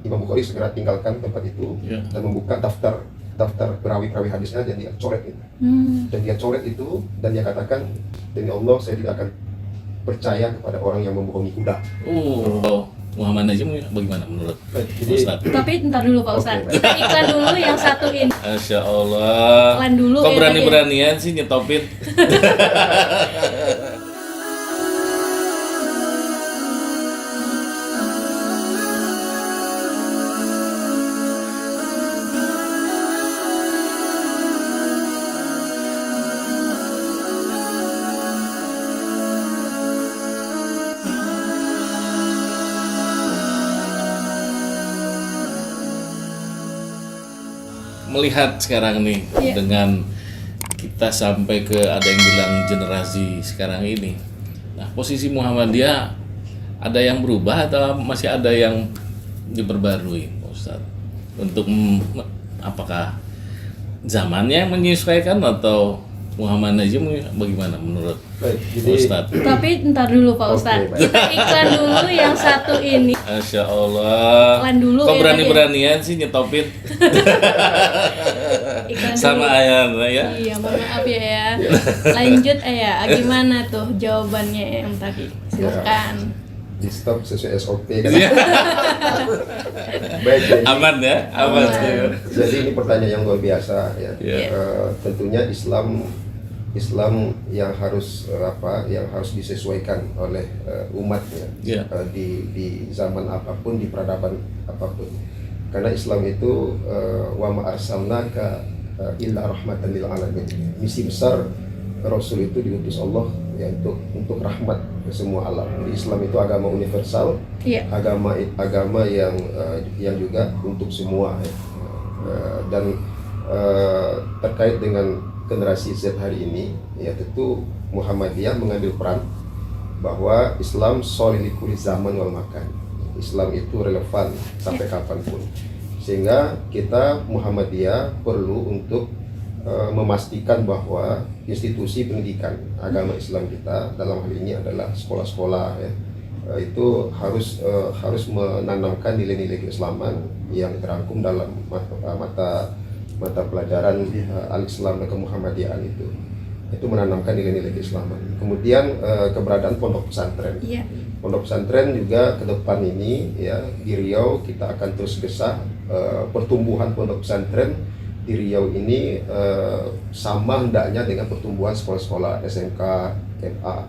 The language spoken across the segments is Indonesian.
Imam Bukhari segera tinggalkan tempat itu dan membuka daftar perawi-perawi hadisnya dan dia coret itu. Dan dia coret itu dan dia katakan, demi Allah saya tidak akan percaya kepada orang yang membohongi kuda. Muhammad Najim bagaimana menurut Ustaz? Tapi ntar dulu Pak Ustadz, kita iklan dulu yang satu ini. Masya Allah. Iklan dulu. Kok berani-beranian sih nyetopin? Melihat sekarang nih dengan kita sampai ke ada yang bilang generasi sekarang ini. Nah, posisi Muhammadiyah ada yang berubah atau masih ada yang diperbarui, Pak Ustaz? Untuk apakah zamannya menyesuaikan atau Muhammad Najim bagaimana menurut Ustaz? Tapi ntar dulu Pak Ustadz, kita iklan dulu yang satu ini. Masya Allah. Iklan dulu. Kok berani-beranian sih nyetopin? Sama ayah ya? Iya, mohon maaf ya. Lanjut ya, gimana tuh jawabannya yang tadi? Silakan. Di stop sesuai SOP kan. Baik, jadi, Aman ya? Aman. Jadi ini pertanyaan yang luar biasa ya. Tentunya Islam yang harus yang harus disesuaikan oleh umatnya di zaman apapun, di peradaban apapun. Karena Islam itu wa ma arsalnaka illa rahmatan lil alamin. Misi besar Rasul itu diutus Allah ya untuk rahmat ke semua alam. Jadi Islam itu agama universal, agama yang juga untuk semua ya. Dan terkait dengan generasi Z hari ini ya, tentu Muhammadiyah mengambil peran bahwa Islam solilikuli zaman wal makan. Islam itu relevan sampai kapanpun, sehingga kita Muhammadiyah perlu untuk memastikan bahwa institusi pendidikan agama Islam kita, dalam hal ini adalah sekolah-sekolah ya, itu harus menanamkan nilai-nilai keislaman yang terangkum dalam mata pelajaran al-Islam dan kemuhammadiyan itu menanamkan nilai-nilai keislaman. Kemudian keberadaan pondok pesantren. Pondok pesantren juga ke depan ini ya, di Riau kita akan terus gesah pertumbuhan pondok pesantren di Riau ini sama hendaknya dengan pertumbuhan sekolah-sekolah SMK,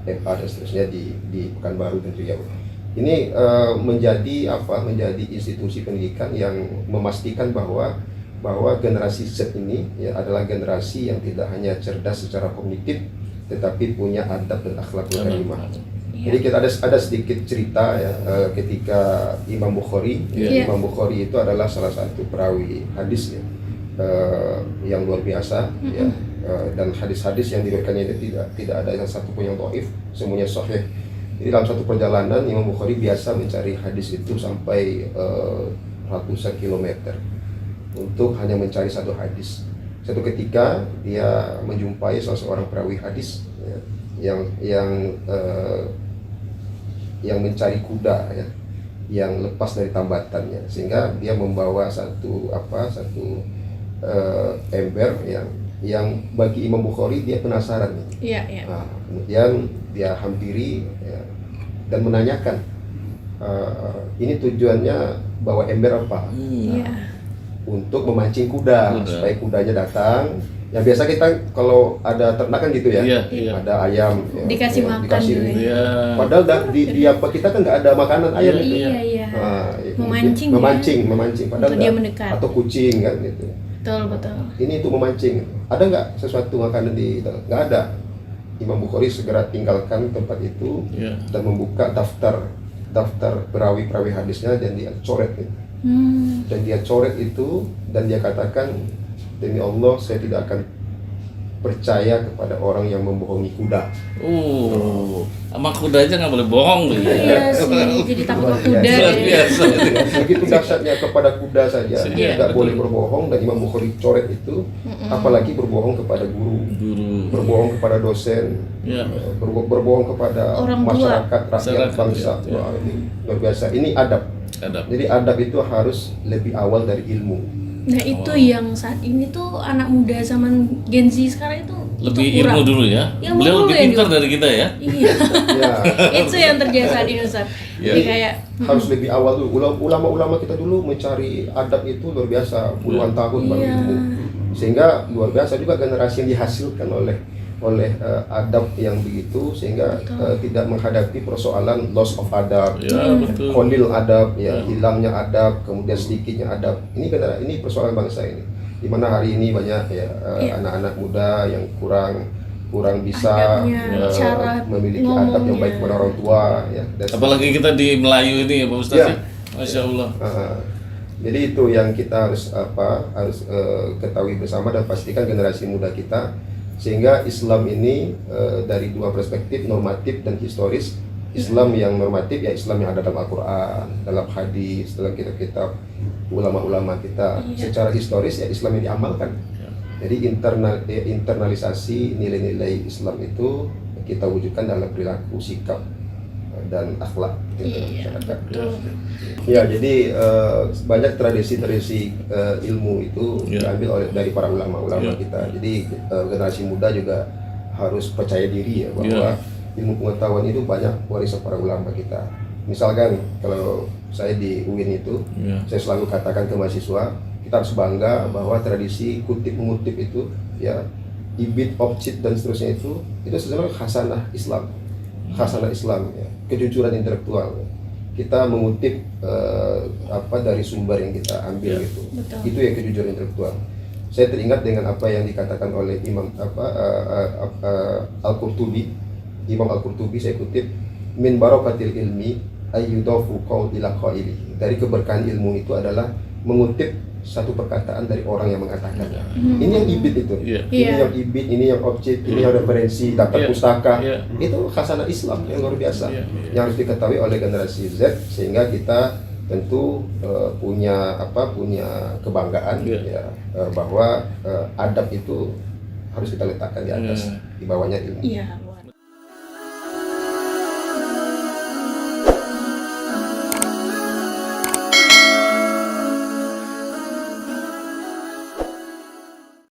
MA dan seterusnya di Pekanbaru dan Riau. Ini menjadi institusi pendidikan yang memastikan bahwa generasi Z ini ya adalah generasi yang tidak hanya cerdas secara kognitif, tetapi punya adab dan akhlak karimah. Jadi kita ada sedikit cerita ya, ketika Imam Bukhari, Imam Bukhari itu adalah salah satu perawi hadis ya, yang luar biasa ya, dan hadis-hadis yang diriwayatkannya itu tidak ada yang satu pun yang dhaif, semuanya sahih. Jadi dalam satu perjalanan Imam Bukhari biasa mencari hadis itu sampai ratusan kilometer untuk hanya mencari satu hadis. Satu ketika dia menjumpai salah seorang perawi hadis ya, yang mencari kuda ya, yang lepas dari tambatannya, sehingga dia membawa satu ember yang bagi Imam Bukhari dia penasaran. Nah, kemudian dia hampiri ya, dan menanyakan ini tujuannya bawa ember apa? Untuk memancing kuda supaya kudanya datang. Ya biasa kita kalau ada ternak kan gitu ya, ada ayam dikasih makan dulu. Padahal di apa kita kan nggak ada makanan ayam itu. Nah, memancing padahal dia mendekat. Atau kucing kan gitu. Betul. Ini untuk memancing. Ada nggak sesuatu makanan di? Nggak ada. Imam Bukhari segera tinggalkan tempat itu dan membuka daftar perawi hadisnya dan dia coret itu. Dan dia coret itu dan dia katakan, demi Allah saya tidak akan percaya kepada orang yang membohongi kuda. Sama kuda aja nggak boleh bohong. Iya sih, jadi takut kuda. Biasa. Begitu dahsyatnya kepada kuda saja, tidak boleh berbohong. Dan Imam Bukhari coret itu, apalagi berbohong kepada guru, berbohong kepada dosen, berbohong kepada orang masyarakat, tua, rakyat bangsa. Wah, ini luar biasa. Ini adab. Jadi adab itu harus lebih awal dari ilmu. Nah itu yang saat ini tuh anak muda zaman Gen Z sekarang itu Lebih kurang. ilmu dulu ya. Ilmu Beliau dulu lebih ya pintar dulu. dari kita ya. Iya. Ya, Itu yang terjadi saat ini Ustaz. Jadi kayak harus lebih awal dulu. Ulama-ulama kita dulu mencari adab itu luar biasa, puluhan tahun baru Iya. ilmu. Sehingga luar biasa juga generasi yang dihasilkan oleh adab yang begitu, sehingga tidak menghadapi persoalan loss of adab, Ya, betul. kondil adab, ya hilangnya adab, kemudian sedikitnya adab. Ini persoalan bangsa ini. Di mana hari ini banyak ya anak-anak muda yang kurang bisa Adabnya, cara memiliki adab yang baik kepada orang tua, ya. Dan Apalagi kita di Melayu ini ya Pak Ustadz. Ya. Ya. Masya Allah. Jadi itu yang kita harus ketahui bersama dan pastikan generasi muda kita, sehingga Islam ini dari dua perspektif, normatif dan historis. Islam yang normatif ya Islam yang ada dalam Al-Quran, dalam hadis, dalam kitab-kitab ulama-ulama kita. Secara historis ya Islam yang diamalkan. Jadi internalisasi nilai-nilai Islam itu kita wujudkan dalam perilaku, sikap dan akhlak masyarakat. Ya, jadi banyak tradisi-tradisi ilmu itu diambil dari para ulama-ulama kita. Jadi generasi muda juga harus percaya diri ya bahwa ilmu pengetahuan itu banyak warisan para ulama kita. Misalkan kalau saya di UIN itu, saya selalu katakan ke mahasiswa, kita harus bangga bahwa tradisi kutip-mengutip itu, ya, ibid, objit dan seterusnya itu sebenarnya khasanah Islam. Khasanah Islam, ya, kejujuran intelektual. Kita mengutip dari sumber yang kita ambil gitu. Betul. Itu yang kejujuran intelektual. Saya teringat dengan apa yang dikatakan oleh Imam Al-Qurtubi. Imam Al-Qurtubi, saya kutip, min barakatil ilmi ayyudafu qaul ila qaili. Dari keberkahan ilmu itu adalah mengutip satu perkataan dari orang yang mengatakan. Ini yang ibid itu. Ini yang ibid, ini yang objek, ini yang referensi, daftar pustaka. Itu khasanah Islam yang luar biasa. Yang harus diketahui oleh generasi Z, sehingga kita tentu punya kebanggaan ya, bahwa adab itu harus kita letakkan di atas, di bawahnya ilmu. Iya.